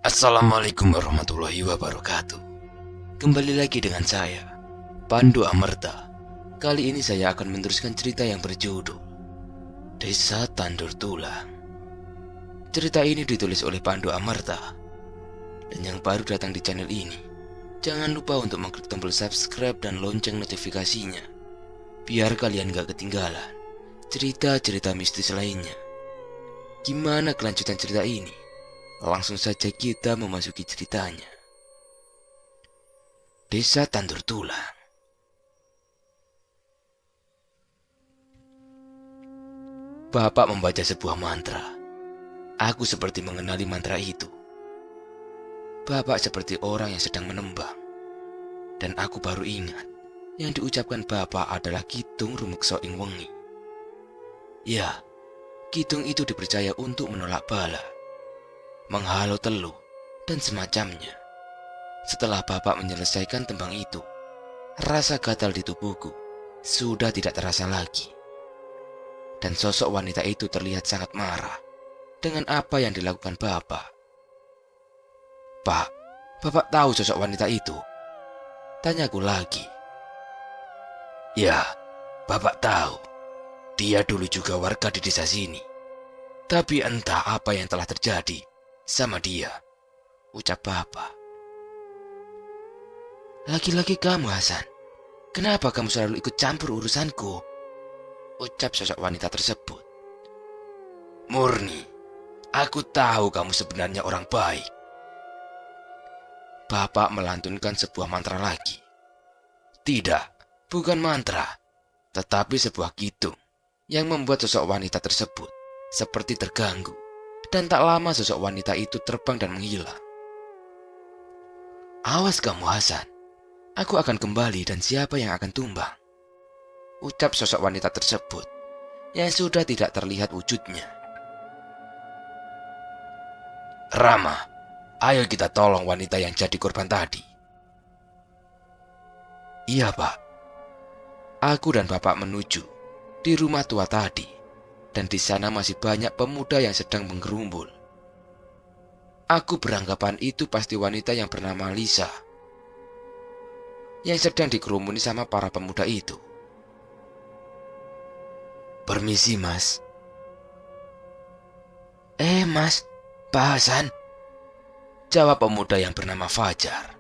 Assalamualaikum warahmatullahi wabarakatuh. Kembali lagi dengan saya, Pandu Amerta. Kali ini saya akan meneruskan cerita yang berjudul Desa Tandur Tulang. Cerita ini ditulis oleh Pandu Amerta. Dan yang baru datang di channel ini, jangan lupa untuk mengklik tombol subscribe dan lonceng notifikasinya, biar kalian gak ketinggalan cerita-cerita mistis lainnya. Gimana kelanjutan cerita ini? Langsung saja kita memasuki ceritanya. Desa Tandur Tulang. Bapak membaca sebuah mantra. Aku seperti mengenali mantra itu. Bapak seperti orang yang sedang menembang. Dan aku baru ingat, yang diucapkan Bapak adalah Kidung Rumekso ing Wengi. Ya, kidung itu dipercaya untuk menolak bala, menghalau teluh, dan semacamnya. Setelah Bapak menyelesaikan tembang itu, rasa gatal di tubuhku sudah tidak terasa lagi. Dan sosok wanita itu terlihat sangat marah dengan apa yang dilakukan Bapak. "Pak, Bapak tahu sosok wanita itu?" tanyaku lagi. "Ya, Bapak tahu. Dia dulu juga warga di desa sini. Tapi entah apa yang telah terjadi sama dia," ucap Bapak. "Laki-laki kamu, Hasan. Kenapa kamu selalu ikut campur urusanku?" ucap sosok wanita tersebut. "Murni, aku tahu kamu sebenarnya orang baik." Bapak melantunkan sebuah mantra lagi. Tidak, bukan mantra, tetapi sebuah kidung yang membuat sosok wanita tersebut seperti terganggu. Dan tak lama sosok wanita itu terbang dan menghilang. "Awas kamu, Hasan. Aku akan kembali dan siapa yang akan tumbang?" ucap sosok wanita tersebut yang sudah tidak terlihat wujudnya. "Rama, ayo kita tolong wanita yang jadi korban tadi." "Iya, Pak." Aku dan Bapak menuju di rumah tua tadi, dan di sana masih banyak pemuda yang sedang menggerumbul. Aku beranggapan itu pasti wanita yang bernama Lisa yang sedang dikerumuni sama para pemuda itu. "Permisi, Mas." Mas, Pak Hasan," jawab pemuda yang bernama Fajar.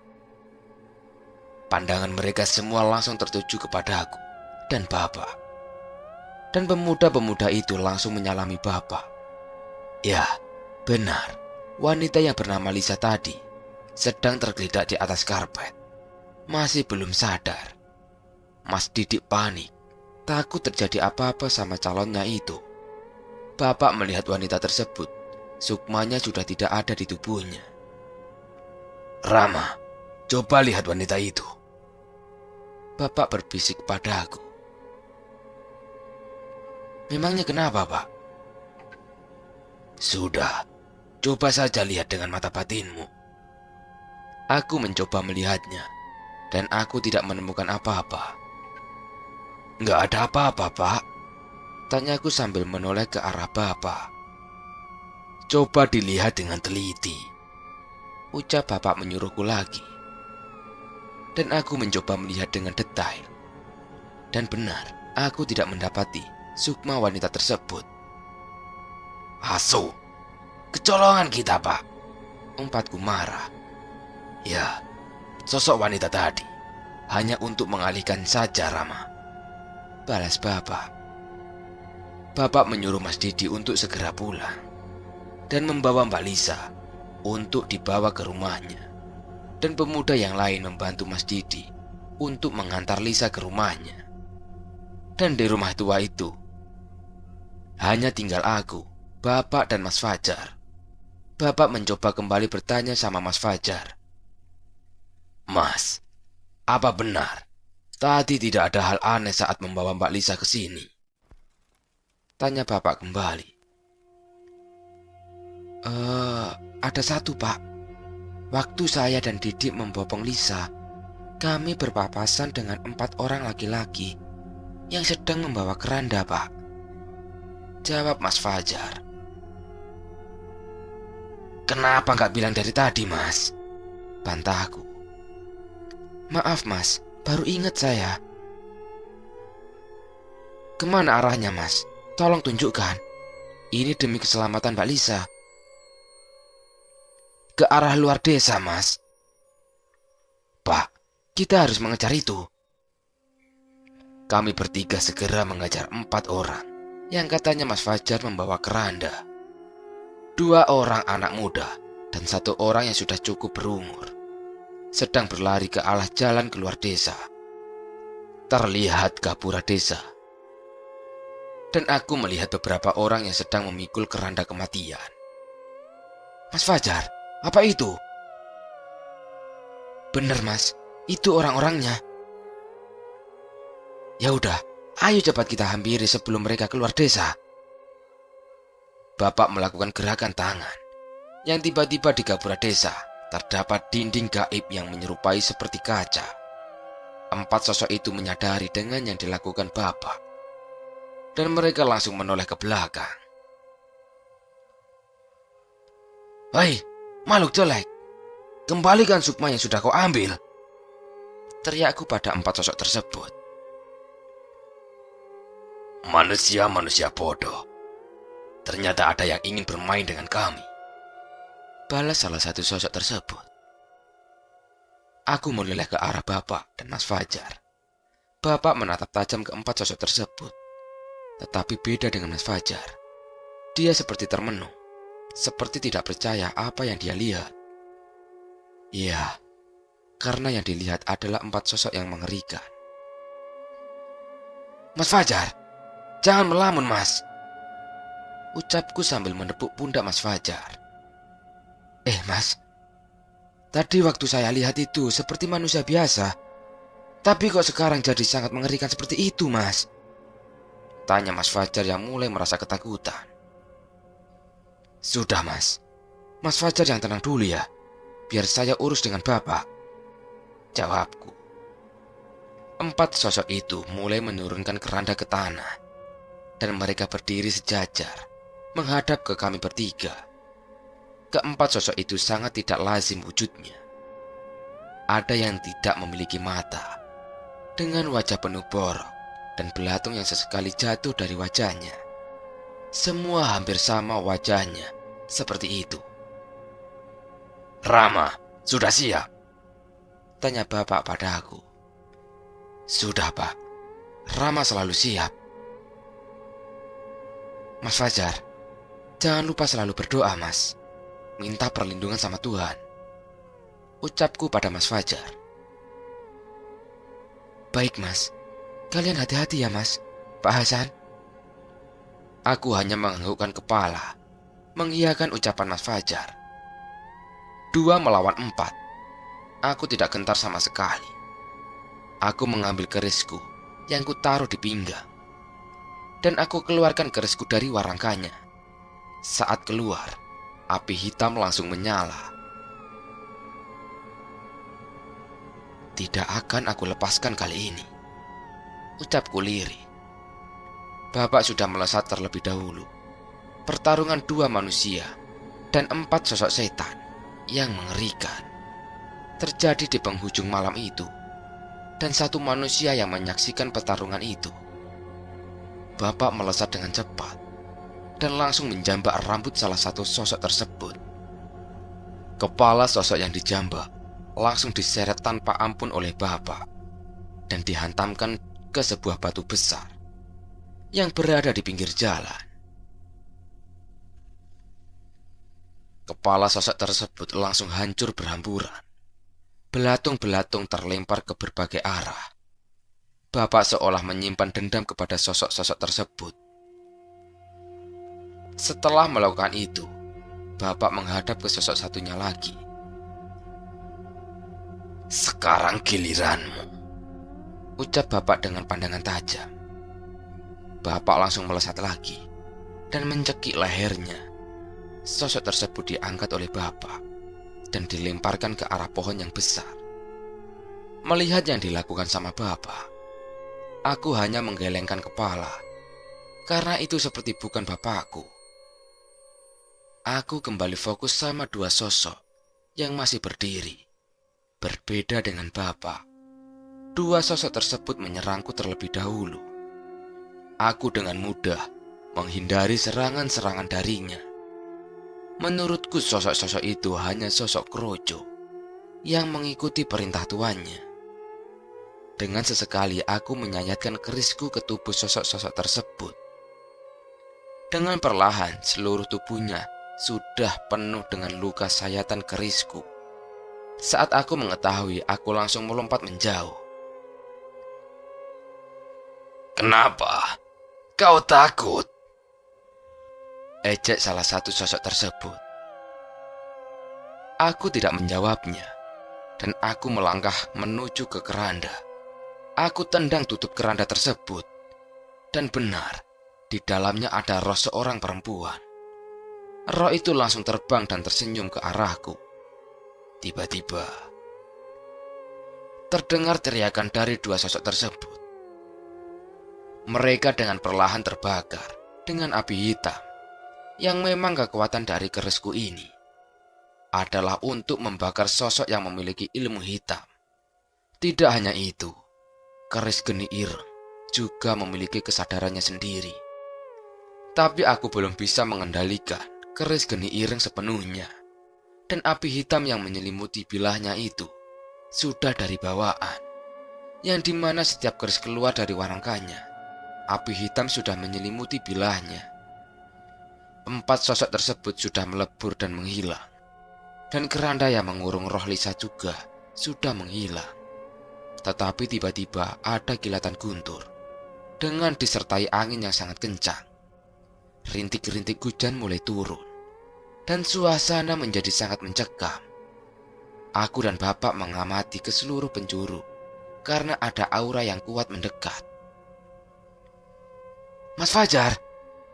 Pandangan mereka semua langsung tertuju kepada aku dan Bapak. Dan pemuda-pemuda itu langsung menyalami Bapak. Ya, benar. Wanita yang bernama Lisa tadi sedang tergeletak di atas karpet. Masih belum sadar. Mas Didik panik, takut terjadi apa-apa sama calonnya itu. Bapak melihat wanita tersebut, sukmanya sudah tidak ada di tubuhnya. "Rama, coba lihat wanita itu," Bapak berbisik padaku. "Memangnya kenapa, Pak?" "Sudah, coba saja lihat dengan mata batinmu." Aku mencoba melihatnya, dan aku tidak menemukan apa-apa. "Nggak ada apa-apa, Pak," tanyaku sambil menoleh ke arah Bapak. "Coba dilihat dengan teliti," ucap Bapak menyuruhku lagi. Dan aku mencoba melihat dengan detail. Dan benar, aku tidak mendapati sukma wanita tersebut. "Asu, kecolongan kita, Pak," umpatku marah. "Ya, sosok wanita tadi hanya untuk mengalihkan saja, Rama," balas Bapak. Bapak menyuruh Mas Didi untuk segera pulang dan membawa Mbak Lisa untuk dibawa ke rumahnya. Dan pemuda yang lain membantu Mas Didi untuk mengantar Lisa ke rumahnya. Dan di rumah tua itu hanya tinggal aku, Bapak, dan Mas Fajar. Bapak mencoba kembali bertanya sama Mas Fajar. "Mas, apa benar tadi tidak ada hal aneh saat membawa Mbak Lisa ke sini?" tanya Bapak kembali. Ada satu, Pak. Waktu saya dan Didik membopong Lisa, kami berpapasan dengan 4 orang laki-laki yang sedang membawa keranda, Pak, jawab Mas Fajar. Kenapa nggak bilang dari tadi, Mas? Bantahku. Maaf, Mas. Baru ingat saya. Kemana arahnya, Mas? Tolong tunjukkan. Ini demi keselamatan Mbak Lisa. Ke arah luar desa, Mas. Pak, kita harus mengejar itu. Kami bertiga segera mengejar 4 orang yang katanya Mas Fajar membawa keranda. 2 orang anak muda dan 1 orang yang sudah cukup berumur sedang berlari ke arah jalan keluar desa. Terlihat gapura desa. Dan aku melihat beberapa orang yang sedang memikul keranda kematian. Mas Fajar, apa itu? Bener, Mas, itu orang-orangnya. Ya udah, ayo cepat kita hampiri sebelum mereka keluar desa. Bapak melakukan gerakan tangan yang tiba-tiba di gapura desa terdapat dinding gaib yang menyerupai seperti kaca. 4 sosok itu menyadari dengan yang dilakukan Bapak, dan mereka langsung menoleh ke belakang. Hei, makhluk jelek, kembalikan sukma yang sudah kau ambil, teriakku pada 4 sosok tersebut. Manusia-manusia bodoh, ternyata ada yang ingin bermain dengan kami, balas salah satu sosok tersebut. Aku menoleh ke arah Bapak dan Mas Fajar. Bapak menatap tajam ke 4 sosok tersebut. Tetapi beda dengan Mas Fajar. Dia seperti termenung, seperti tidak percaya apa yang dia lihat. Iya, karena yang dilihat adalah 4 sosok yang mengerikan. Mas Fajar, jangan melamun, Mas, ucapku sambil menepuk pundak Mas Fajar. Mas, tadi waktu saya lihat itu seperti manusia biasa. Tapi kok sekarang jadi sangat mengerikan seperti itu, Mas? Tanya Mas Fajar yang mulai merasa ketakutan. Sudah, Mas. Mas Fajar yang tenang dulu ya. Biar saya urus dengan Bapak, jawabku. 4 sosok itu mulai menurunkan keranda ke tanah. Dan mereka berdiri sejajar menghadap ke kami bertiga. Ke-4 sosok itu sangat tidak lazim wujudnya. Ada yang tidak memiliki mata, dengan wajah penuh borok dan belatung yang sesekali jatuh dari wajahnya. Semua hampir sama wajahnya, seperti itu. Rama, sudah siap? Tanya Bapak padaku. Sudah, Pak. Rama selalu siap. Mas Fajar, jangan lupa selalu berdoa, Mas. Minta perlindungan sama Tuhan, ucapku pada Mas Fajar. Baik, Mas. Kalian hati-hati ya, Mas. Pak Hasan. Aku hanya menganggukkan kepala, mengiyakan ucapan Mas Fajar. 2 melawan 4. Aku tidak gentar sama sekali. Aku mengambil kerisku yang kutaruh di pinggang, dan aku keluarkan kerisku dari warangkanya. Saat keluar, api hitam langsung menyala. Tidak akan aku lepaskan kali ini, ucapku lirih. Bapak sudah melesat terlebih dahulu. Pertarungan 2 manusia dan 4 sosok setan yang mengerikan terjadi di penghujung malam itu, dan 1 manusia yang menyaksikan pertarungan itu. Bapak melesat dengan cepat dan langsung menjambak rambut salah satu sosok tersebut. Kepala sosok yang dijambak langsung diseret tanpa ampun oleh Bapak dan dihantamkan ke sebuah batu besar yang berada di pinggir jalan. Kepala sosok tersebut langsung hancur berhamburan. Belatung-belatung terlempar ke berbagai arah. Bapak seolah menyimpan dendam kepada sosok-sosok tersebut. Setelah melakukan itu, Bapak menghadap ke sosok satunya lagi. Sekarang giliranmu, ucap Bapak dengan pandangan tajam. Bapak langsung melesat lagi dan mencekik lehernya. Sosok tersebut diangkat oleh Bapak dan dilemparkan ke arah pohon yang besar. Melihat yang dilakukan sama Bapak, aku hanya menggelengkan kepala, karena itu seperti bukan Bapakku. aku kembali fokus sama dua sosok yang masih berdiri. Berbeda dengan Bapak, dua sosok tersebut menyerangku terlebih dahulu. Aku dengan mudah menghindari serangan-serangan darinya. Menurutku sosok-sosok itu hanya sosok kroco yang mengikuti perintah tuannya. Dengan sesekali aku menyayatkan kerisku ke tubuh sosok-sosok tersebut. Dengan perlahan seluruh tubuhnya sudah penuh dengan luka sayatan kerisku. Saat aku mengetahui, aku langsung melompat menjauh. "Kenapa? Kau takut?" Ejek salah satu sosok tersebut. Aku tidak menjawabnya, dan aku melangkah menuju ke keranda. Aku tendang tutup keranda tersebut, dan benar, di dalamnya ada roh seorang perempuan. Roh itu langsung terbang dan tersenyum ke arahku. Tiba-tiba, terdengar teriakan dari dua sosok tersebut. Mereka dengan perlahan terbakar dengan api hitam. Yang memang kekuatan dari kerisku ini adalah untuk membakar sosok yang memiliki ilmu hitam. Tidak hanya itu, keris geni ireng juga memiliki kesadarannya sendiri. Tapi aku belum bisa mengendalikan keris geni ireng sepenuhnya. Dan api hitam yang menyelimuti bilahnya itu sudah dari bawaan, yang dimana setiap keris keluar dari warangkanya, api hitam sudah menyelimuti bilahnya. 4 sosok tersebut sudah melebur dan menghilang, dan keranda yang mengurung roh Lisa juga sudah menghilang. Tetapi tiba-tiba ada kilatan guntur dengan disertai angin yang sangat kencang. Rintik-rintik hujan mulai turun, dan suasana menjadi sangat mencekam. Aku dan Bapak mengamati ke seluruh penjuru karena ada aura yang kuat mendekat. "Mas Fajar,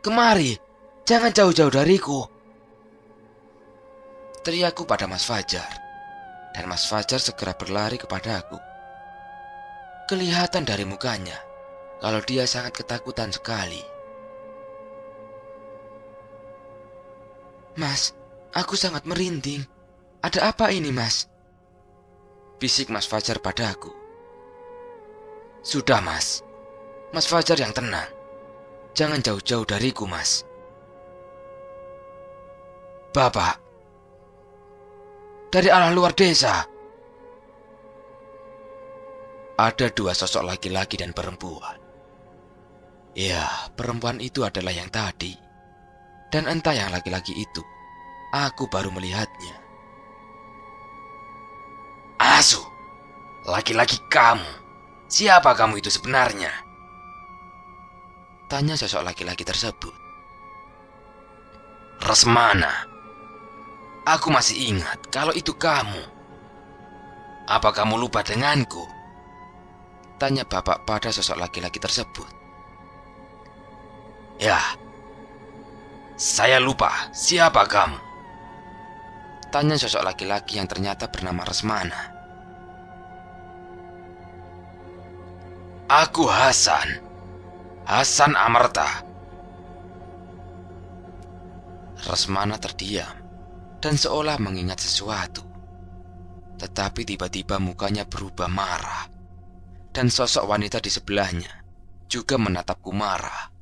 kemari! Jangan jauh-jauh dariku!" teriakku pada Mas Fajar, dan Mas Fajar segera berlari kepadaku. Kelihatan dari mukanya kalau dia sangat ketakutan sekali. "Mas, aku sangat merinding. Ada apa ini, Mas?" bisik Mas Fajar padaku. "Sudah, Mas. Mas Fajar yang tenang. Jangan jauh-jauh dariku, Mas." "Bapak, dari arah luar desa ada 2 sosok laki-laki dan perempuan. Ya, perempuan itu adalah yang tadi. Dan entah yang laki-laki itu, aku baru melihatnya." "Asu, laki-laki kamu. Siapa kamu itu sebenarnya?" tanya sosok laki-laki tersebut. "Resmana. Aku masih ingat kalau itu kamu. Apa kamu lupa denganku?" tanya Bapak pada sosok laki-laki tersebut. "Ya, saya lupa. Siapa kamu?" tanya sosok laki-laki yang ternyata bernama Resmana. "Aku Hasan Amarta." Resmana terdiam dan seolah mengingat sesuatu. Tetapi tiba-tiba mukanya berubah marah, dan sosok wanita di sebelahnya juga menatapku marah.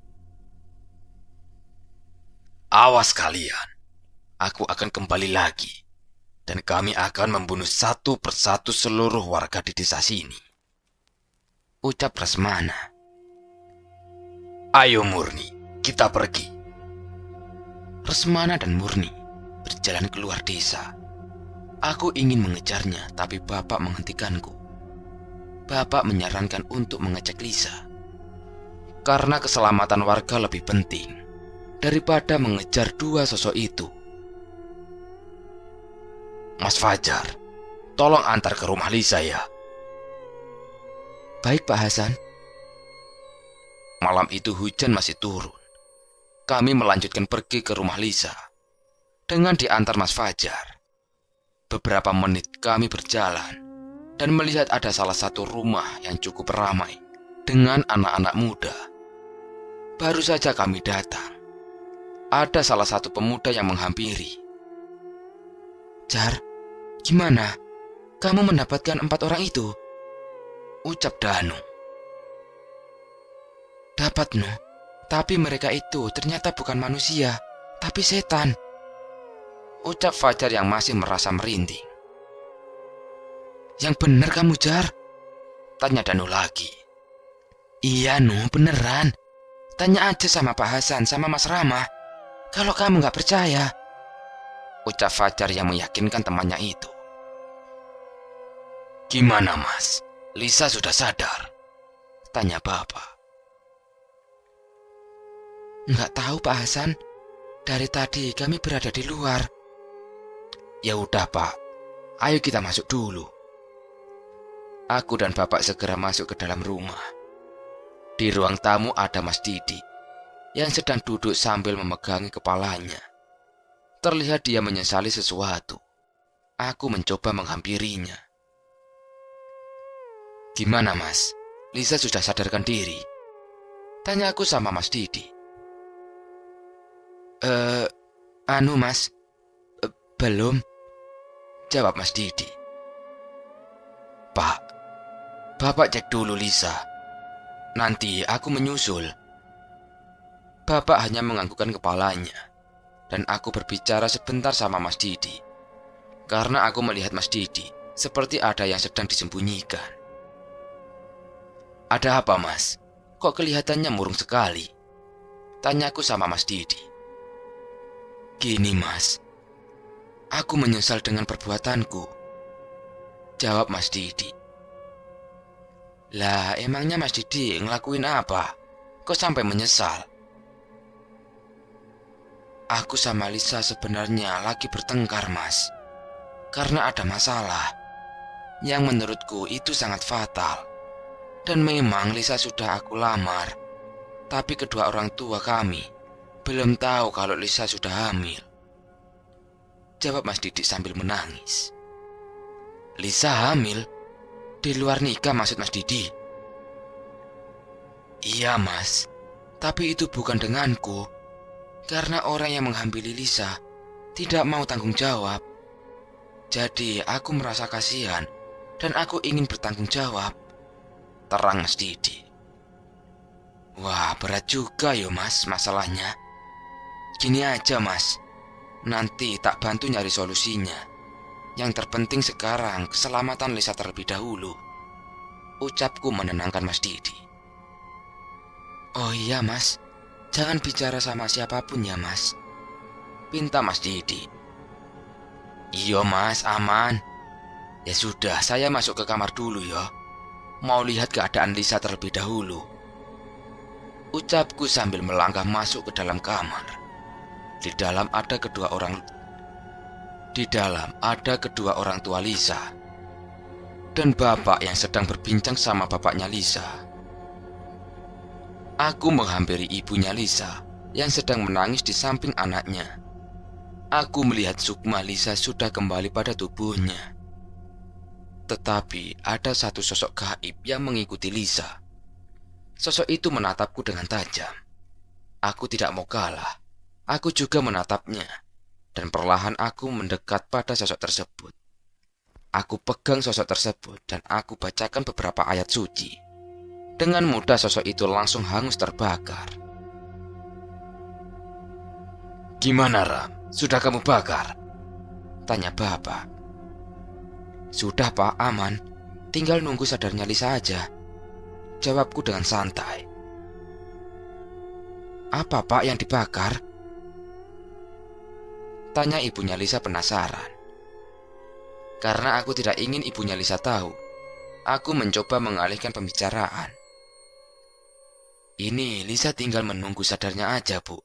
"Awas kalian. Aku akan kembali lagi, dan kami akan membunuh satu persatu seluruh warga di desa sini," ucap Resmana. "Ayo Murni, kita pergi." Resmana dan Murni berjalan keluar desa. Aku ingin mengejarnya, tapi Bapak menghentikanku. Bapak menyarankan untuk mengecek Lisa, karena keselamatan warga lebih penting daripada mengejar 2 sosok itu. "Mas Fajar, tolong antar ke rumah Lisa ya." "Baik, Pak Hasan." Malam itu hujan masih turun. Kami melanjutkan pergi ke rumah Lisa dengan diantar Mas Fajar. Beberapa menit kami berjalan dan melihat ada salah satu rumah yang cukup ramai dengan anak-anak muda. Baru saja kami datang, ada salah satu pemuda yang menghampiri. "Jar, gimana? Kamu mendapatkan 4 orang itu?" ucap Danu. "Dapat, No. Tapi mereka itu ternyata bukan manusia, tapi setan," ucap Fajar yang masih merasa merinding. "Yang benar kamu, Jar?" tanya Danu lagi. "Iya, No, beneran. Tanya aja sama Pak Hasan sama Mas Rama. Kalau kamu nggak percaya," ucap Fajar yang meyakinkan temannya itu. "Gimana, Mas? Lisa sudah sadar?" tanya Bapak. "Nggak tahu, Pak Hasan. Dari tadi kami berada di luar." "Ya udah, Pak. Ayo kita masuk dulu." Aku dan Bapak segera masuk ke dalam rumah. Di ruang tamu ada Mas Didi yang sedang duduk sambil memegangi kepalanya. Terlihat dia menyesali sesuatu. Aku mencoba menghampirinya. "Gimana, Mas? Lisa sudah sadarkan diri?" tanya aku sama Mas Didi. Mas, belum," jawab Mas Didi. "Pak, Bapak cek dulu Lisa. Nanti aku menyusul." Bapak hanya menganggukkan kepalanya, dan aku berbicara sebentar sama Mas Didi. Karena aku melihat Mas Didi seperti ada yang sedang disembunyikan. "Ada apa, Mas? Kok kelihatannya murung sekali?" tanyaku sama Mas Didi. "Gini, Mas. Aku menyesal dengan perbuatanku," jawab Mas Didi. "Lah, emangnya Mas Didi ngelakuin apa? Kok sampai menyesal?" "Aku sama Lisa sebenarnya lagi bertengkar, Mas. Karena ada masalah yang menurutku itu sangat fatal. Dan memang Lisa sudah aku lamar, tapi kedua orang tua kami belum tahu kalau Lisa sudah hamil," jawab Mas Didi sambil menangis. "Lisa hamil? Di luar nikah maksud Mas Didi?" "Iya, Mas. Tapi itu bukan denganku. Karena orang yang menghamili Lisa tidak mau tanggung jawab. Jadi aku merasa kasihan dan aku ingin bertanggung jawab," terang Mas Didi. "Wah, berat juga yo, Mas, masalahnya. Gini aja, Mas. Nanti tak bantu nyari solusinya. Yang terpenting sekarang keselamatan Lisa terlebih dahulu," ucapku menenangkan Mas Didi. "Oh iya, Mas. Jangan bicara sama siapapun ya, Mas," pinta Mas Didi. "Iya, Mas, aman. Ya sudah, saya masuk ke kamar dulu ya. Mau lihat keadaan Lisa terlebih dahulu," ucapku sambil melangkah masuk ke dalam kamar. Di dalam ada kedua orang tua Lisa dan bapak yang sedang berbincang sama bapaknya Lisa. Aku menghampiri ibunya Lisa yang sedang menangis di samping anaknya. Aku melihat sukma Lisa sudah kembali pada tubuhnya. Tetapi ada satu sosok gaib yang mengikuti Lisa. Sosok itu menatapku dengan tajam. Aku tidak mau kalah. Aku juga menatapnya, dan perlahan aku mendekat pada sosok tersebut. Aku pegang sosok tersebut dan aku bacakan beberapa ayat suci. Dengan mudah sosok itu langsung hangus terbakar. "Gimana, Ram? Sudah kamu bakar?" tanya Bapak. "Sudah, Pak, aman. Tinggal nunggu sadarnya Lisa aja," jawabku dengan santai. "Apa, Pak, yang dibakar?" tanya ibunya Lisa penasaran. Karena aku tidak ingin ibunya Lisa tahu, aku mencoba mengalihkan pembicaraan. "Ini Lisa tinggal menunggu sadarnya aja, Bu.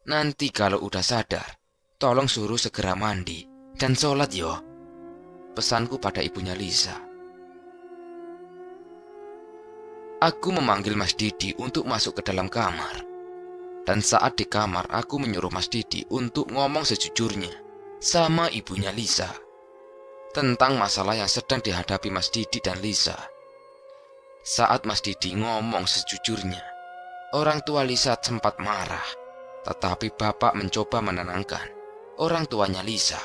Nanti kalau udah sadar, tolong suruh segera mandi dan sholat yo," pesanku pada ibunya Lisa. Aku memanggil Mas Didi untuk masuk ke dalam kamar. Dan saat di kamar aku menyuruh Mas Didi untuk ngomong sejujurnya sama ibunya Lisa tentang masalah yang sedang dihadapi Mas Didi dan Lisa. Saat Mas Didi ngomong sejujurnya, orang tua Lisa sempat marah Tetapi bapak mencoba menenangkan orang tuanya Lisa,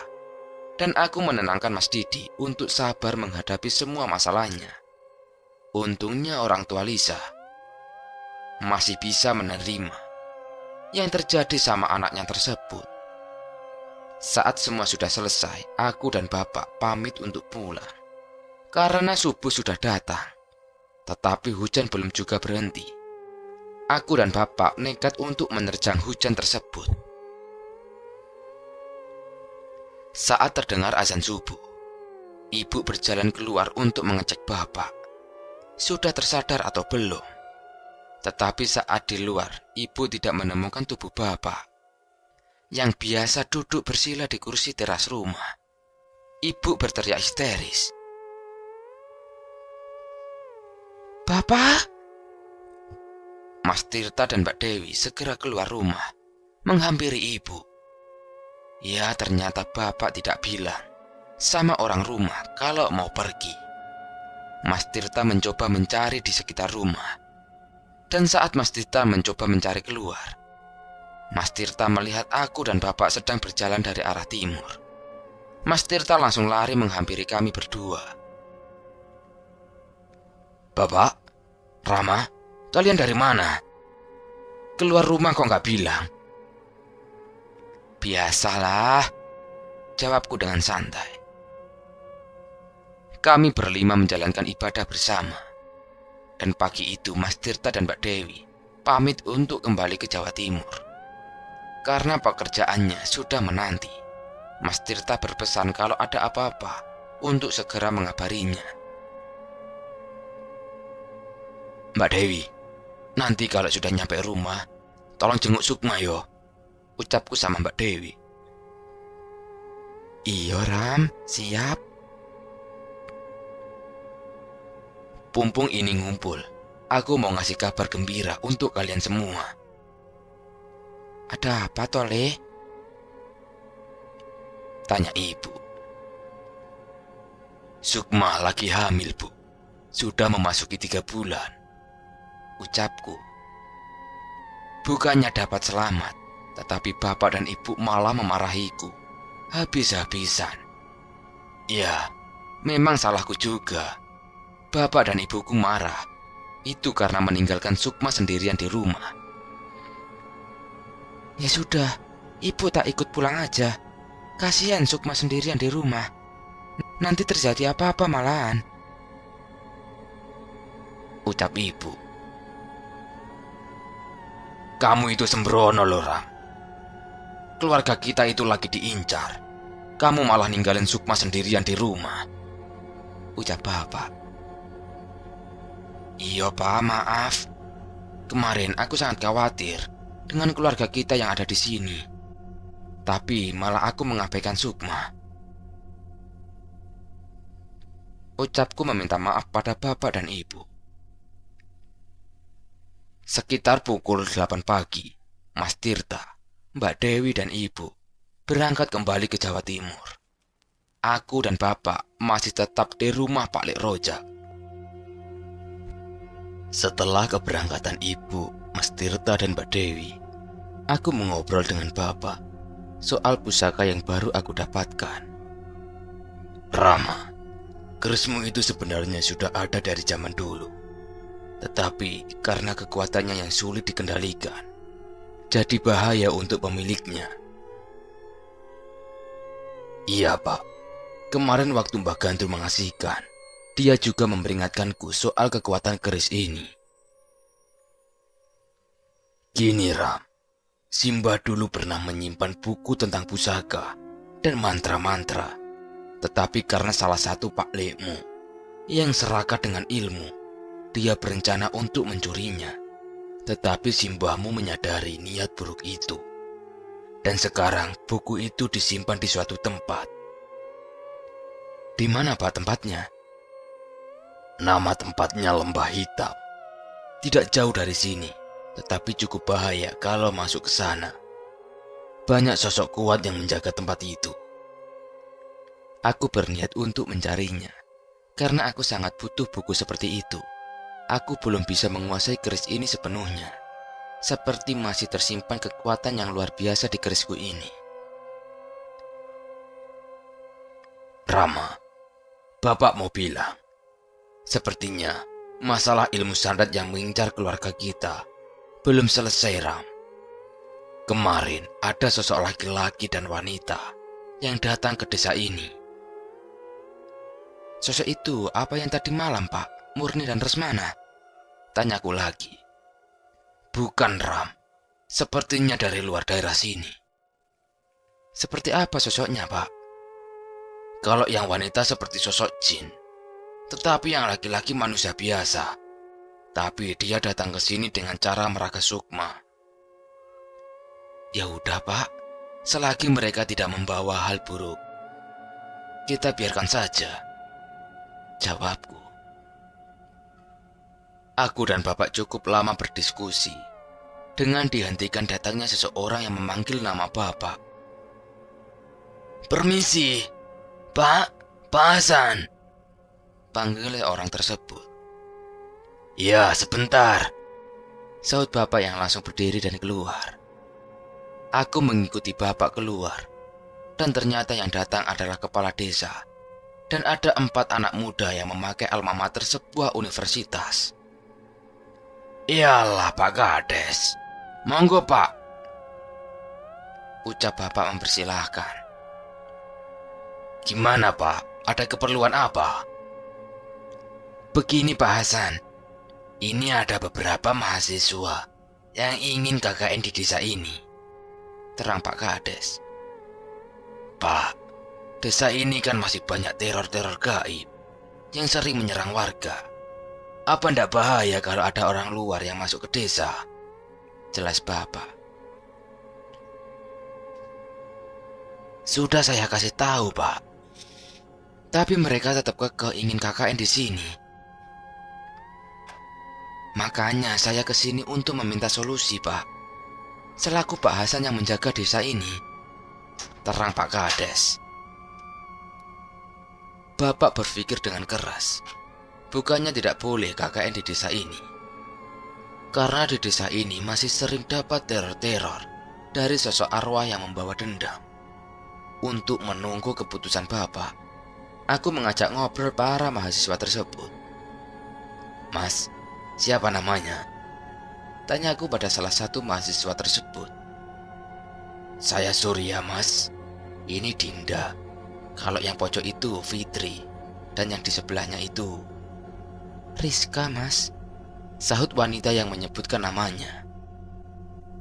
dan aku menenangkan Mas Didi untuk sabar menghadapi semua masalahnya. Untungnya orang tua Lisa masih bisa menerima yang terjadi sama anaknya tersebut. Saat semua sudah selesai, aku dan bapak pamit untuk pulang karena subuh sudah datang. Tetapi hujan belum juga berhenti. Aku dan bapak nekat untuk menerjang hujan tersebut. Saat terdengar azan subuh, ibu berjalan keluar untuk mengecek bapak sudah tersadar atau belum. Tetapi saat di luar, ibu tidak menemukan tubuh bapak yang biasa duduk bersila di kursi teras rumah. Ibu berteriak histeris, "Bapak!" Mas Tirta dan Mbak Dewi segera keluar rumah menghampiri ibu. Ya, ternyata bapak tidak bilang sama orang rumah kalau mau pergi. Mas Tirta mencoba mencari di sekitar rumah. Dan saat Mas Tirta mencoba mencari keluar, Mas Tirta melihat aku dan bapak sedang berjalan dari arah timur. Mas Tirta langsung lari menghampiri kami berdua. "Bapak, Rama, kalian dari mana? Keluar rumah kok nggak bilang?" "Biasalah," jawabku dengan santai. Kami berlima menjalankan ibadah bersama. Dan pagi itu Mas Tirta dan Mbak Dewi pamit untuk kembali ke Jawa Timur. Karena pekerjaannya sudah menanti, Mas Tirta berpesan kalau ada apa-apa untuk segera mengabarinya. "Mbak Dewi, nanti kalau sudah nyampe rumah, tolong jenguk Sukma yo," ucapku sama Mbak Dewi. "Iyo Ram, siap." Pumpung ini ngumpul, aku mau ngasih kabar gembira untuk kalian semua. "Ada apa Tole?" tanya ibu. "Sukma lagi hamil, Bu. Sudah memasuki 3 bulan," ucapku. Bukannya dapat selamat, tetapi bapak dan ibu malah memarahiku habis-habisan. Ya, memang salahku juga. Bapak dan ibuku marah. Itu karena meninggalkan Sukma sendirian di rumah. "Ya sudah, ibu tak ikut pulang aja. Kasihan Sukma sendirian di rumah. Nanti terjadi apa-apa malahan," ucap ibu. "Kamu itu sembrono loh, Ram. Keluarga kita itu lagi diincar. Kamu malah ninggalin Sukma sendirian di rumah," ucap bapak. "Iya Pak, maaf. Kemarin aku sangat khawatir dengan keluarga kita yang ada di sini. Tapi malah aku mengabaikan Sukma," ucapku meminta maaf pada bapak dan ibu. Sekitar pukul 8 pagi, Mas Tirta, Mbak Dewi dan ibu berangkat kembali ke Jawa Timur. Aku dan bapak masih tetap di rumah Pak Lek Rojak. Setelah keberangkatan ibu, Mas Tirta dan Mbak Dewi, aku mengobrol dengan bapak soal pusaka yang baru aku dapatkan. "Rama, kerismu itu sebenarnya sudah ada dari zaman dulu. Tetapi karena kekuatannya yang sulit dikendalikan, jadi bahaya untuk pemiliknya." "Iya Pak, kemarin waktu Mbah Gandul mengasihkan, dia juga memperingatkanku soal kekuatan keris ini." "Gini Ram, Simba dulu pernah menyimpan buku tentang pusaka dan mantra-mantra. Tetapi karena salah satu Pak Lekmu yang serakah dengan ilmu, dia berencana untuk mencurinya. Tetapi Simbahmu menyadari niat buruk itu. Dan sekarang buku itu disimpan di suatu tempat." "Di mana Pak tempatnya?" "Nama tempatnya Lembah Hitam. Tidak jauh dari sini, tetapi cukup bahaya kalau masuk ke sana. Banyak sosok kuat yang menjaga tempat itu." Aku berniat untuk mencarinya, karena aku sangat butuh buku seperti itu. Aku belum bisa menguasai keris ini sepenuhnya. seperti masih tersimpan kekuatan yang luar biasa di kerisku ini. Rama, Bapak mau bilang, sepertinya masalah ilmu sandat yang mengincar keluarga kita belum selesai, Ram. Kemarin ada sosok laki-laki dan wanita yang datang ke desa ini. Sosok itu apa yang tadi malam, Pak? Murni dan Resmana? Tanyaku lagi. Bukan, Ram. Sepertinya dari luar daerah sini. Seperti apa sosoknya, Pak? Kalau yang wanita seperti sosok jin, tetapi yang laki-laki manusia biasa. Tapi dia datang ke sini dengan cara meraga sukma. Ya udah, Pak. Selagi mereka tidak membawa hal buruk, kita biarkan saja, jawabku. Aku dan Bapak cukup lama berdiskusi dengan dihentikan datangnya seseorang yang memanggil nama Bapak. Permisi, Pak Hasan, panggil orang tersebut. Ya, sebentar, sahut Bapak yang langsung berdiri dan keluar. Aku mengikuti Bapak keluar, dan ternyata yang datang adalah kepala desa, dan ada 4 anak muda yang memakai alma mater sebuah universitas. Iyalah Pak Kades, monggo Pak, ucap Bapak mempersilahkan. Gimana Pak, ada keperluan apa? Begini Pak Hasan, ini ada beberapa mahasiswa yang ingin KKN di desa ini, terang Pak Kades. Pak, desa ini kan masih banyak teror-teror gaib yang sering menyerang warga. Apa ndak bahaya kalau ada orang luar yang masuk ke desa? Jelas Bapak. Sudah saya kasih tahu, Pak. Tapi mereka tetap kekeh ingin KKN di sini. Makanya saya ke sini untuk meminta solusi, Pak. Selaku Pak Hasan yang menjaga desa ini, terang Pak Kades. Bapak berpikir dengan keras. Bukannya tidak boleh KKN di desa ini. Karena di desa ini masih sering dapat teror-teror dari sosok arwah yang membawa dendam. Untuk menunggu keputusan Bapak, aku mengajak ngobrol para mahasiswa tersebut. Mas, siapa namanya? Tanyaku pada salah satu mahasiswa tersebut. Saya Surya, Mas. Ini Dinda. Kalau yang pojok itu Fitri. Dan yang di sebelahnya itu Rizka, Mas, sahut wanita yang menyebutkan namanya.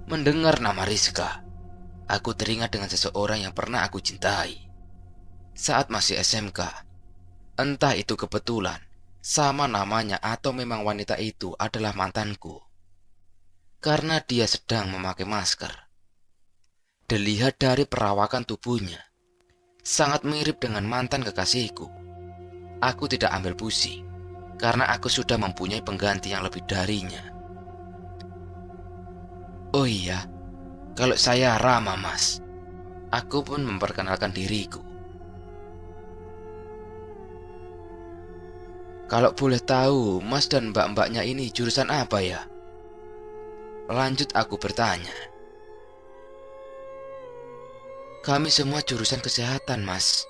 Mendengar nama Rizka, aku teringat dengan seseorang yang pernah aku cintai saat masih SMK. Entah itu kebetulan sama namanya atau memang wanita itu adalah mantanku. Karena dia sedang memakai masker. Dilihat dari perawakan tubuhnya, sangat mirip dengan mantan kekasihku. Aku tidak ambil pusing, karena aku sudah mempunyai pengganti yang lebih darinya. Oh iya, kalau saya Rama, Mas. Aku pun memperkenalkan diriku. Kalau boleh tahu, Mas dan mbak-mbaknya ini jurusan apa ya? Lanjut aku bertanya. Kami semua jurusan kesehatan, Mas.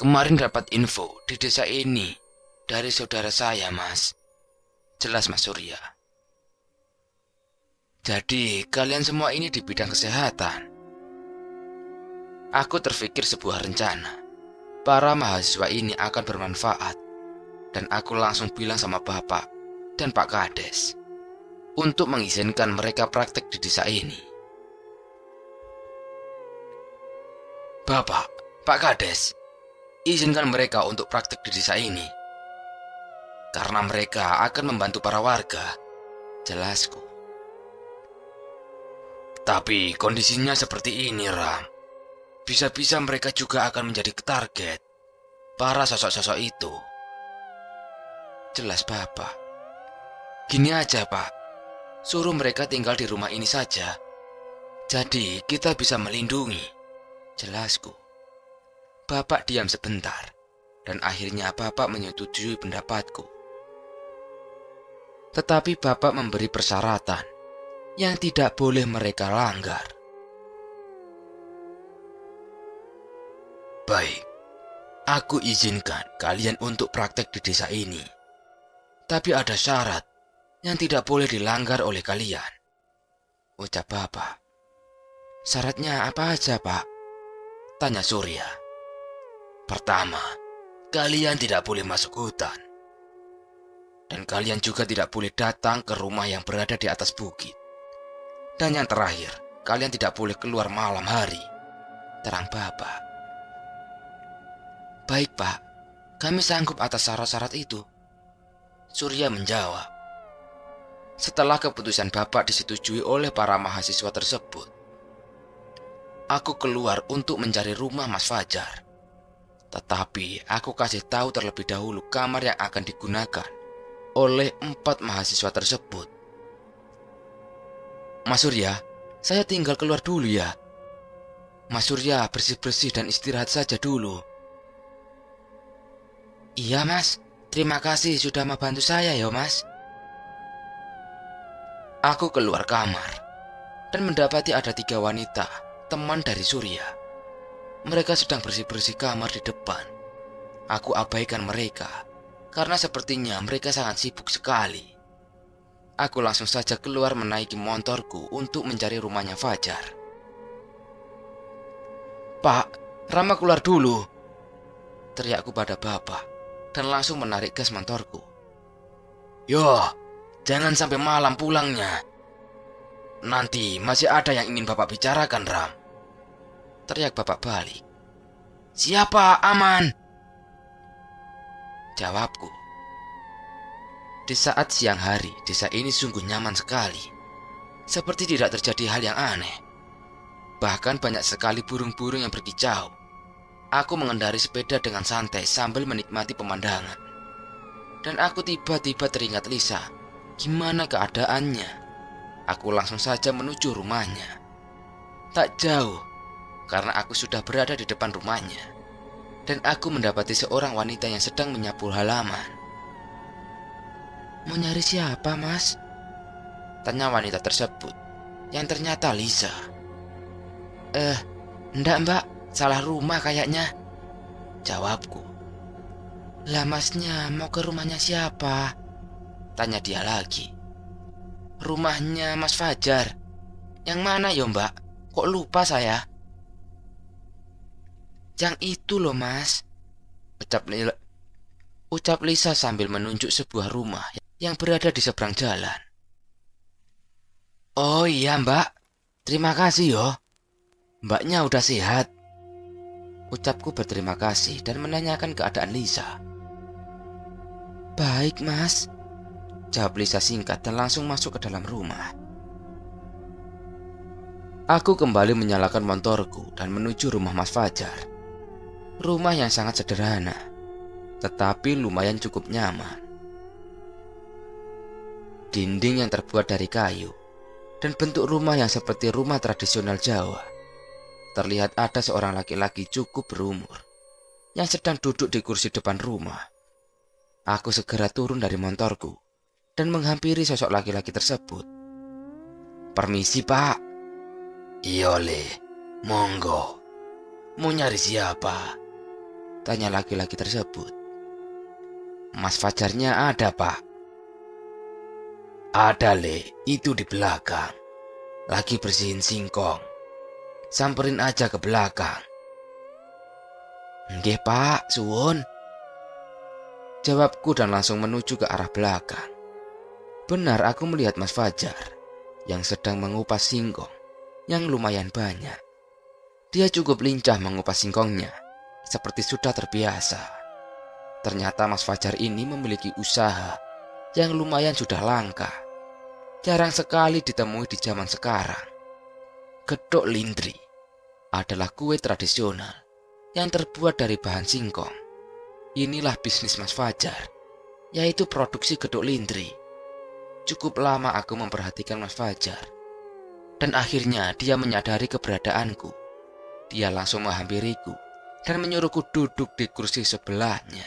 Kemarin dapat info di desa ini dari saudara saya, Mas. Jelas Mas Surya. Jadi kalian semua ini di bidang kesehatan. Aku terfikir sebuah rencana. Para mahasiswa ini akan bermanfaat. Dan aku langsung bilang sama Bapak dan Pak Kades untuk mengizinkan mereka praktek di desa ini. Bapak, Pak Kades, izinkan mereka untuk praktek di desa ini. Karena mereka akan membantu para warga, jelasku. Tapi kondisinya seperti ini, Ram. Bisa-bisa mereka juga akan menjadi target para sosok-sosok itu. Jelas Bapak. Gini aja Pak, suruh mereka tinggal di rumah ini saja. Jadi kita bisa melindungi, jelasku. Bapak diam sebentar, dan akhirnya Bapak menyetujui pendapatku. Tetapi Bapak memberi persyaratan. yang tidak boleh mereka langgar. Baik, aku izinkan kalian untuk praktek di desa ini. Tapi ada syarat yang tidak boleh dilanggar oleh kalian, ucap bapak. Syaratnya apa aja, Pak? Tanya Surya. Pertama, kalian tidak boleh masuk hutan. Dan kalian juga tidak boleh datang ke rumah yang berada di atas bukit. Dan yang terakhir, kalian tidak boleh keluar malam hari, terang bapak. Baik, Pak, kami sanggup atas syarat-syarat itu, Surya menjawab. Setelah keputusan bapak disetujui oleh para mahasiswa tersebut, aku keluar untuk mencari rumah Mas Fajar. Tetapi aku kasih tahu terlebih dahulu kamar yang akan digunakan oleh 4 mahasiswa tersebut. Mas Surya, saya tinggal keluar dulu ya. Mas Surya bersih-bersih dan istirahat saja dulu. Iya mas, terima kasih sudah membantu saya ya mas. Aku keluar kamar dan mendapati ada 3 wanita, teman dari Surya. Mereka sedang bersih-bersih kamar di depan. Aku abaikan mereka karena sepertinya mereka sangat sibuk sekali. Aku langsung saja keluar menaiki motorku untuk mencari rumahnya Fajar. Pak, Rama keluar dulu, teriakku pada bapak dan langsung menarik gas motorku. Yo, jangan sampai malam pulangnya. Nanti masih ada yang ingin bapak bicarakan, Ram, teriak bapak balik. Siapa? Aman, jawabku. Di saat siang hari, desa ini sungguh nyaman sekali. Seperti tidak terjadi hal yang aneh. Bahkan banyak sekali burung-burung yang berkicau. Aku mengendari sepeda dengan santai sambil menikmati pemandangan. Dan aku tiba-tiba teringat Lisa. Gimana keadaannya? Aku langsung saja menuju rumahnya. Tak jauh, karena aku sudah berada di depan rumahnya. Dan aku mendapati seorang wanita yang sedang menyapu halaman. Mau nyari siapa, mas? Tanya wanita tersebut, yang ternyata Lisa. Enggak mbak, salah rumah kayaknya, jawabku. Lah masnya mau ke rumahnya siapa? Tanya dia lagi. Rumahnya Mas Fajar. Yang mana ya mbak? Kok lupa saya? Yang itu loh mas, ucap Lisa sambil menunjuk sebuah rumah yang berada di seberang jalan. Oh iya mbak, terima kasih yo. Mbaknya udah sehat, ucapku berterima kasih dan menanyakan keadaan Lisa. Baik mas, jawab Lisa singkat dan langsung masuk ke dalam rumah. Aku kembali menyalakan motorku dan menuju rumah Mas Fajar. Rumah yang sangat sederhana, tetapi lumayan cukup nyaman. Dinding yang terbuat dari kayu dan bentuk rumah yang seperti rumah tradisional Jawa. Terlihat ada seorang laki-laki cukup berumur yang sedang duduk di kursi depan rumah. Aku segera turun dari motorku dan menghampiri sosok laki-laki tersebut. Permisi pak. Iya le, monggo. Mau nyari siapa? Tanya laki-laki tersebut. Mas Fajarnya ada pak? Ada le, itu di belakang. Lagi bersihin singkong. Samperin aja ke belakang. Nggih pak, suwun, jawabku dan langsung menuju ke arah belakang. Benar aku melihat Mas Fajar yang sedang mengupas singkong yang lumayan banyak. Dia cukup lincah mengupas singkongnya, seperti sudah terbiasa. Ternyata Mas Fajar ini memiliki usaha yang lumayan sudah langka. Jarang sekali ditemui di zaman sekarang. Gedhok lindri adalah kue tradisional yang terbuat dari bahan singkong. Inilah bisnis Mas Fajar, yaitu produksi gedhok lindri. Cukup lama aku memperhatikan Mas Fajar, dan akhirnya dia menyadari keberadaanku. Dia langsung menghampiriku dan menyuruhku duduk di kursi sebelahnya.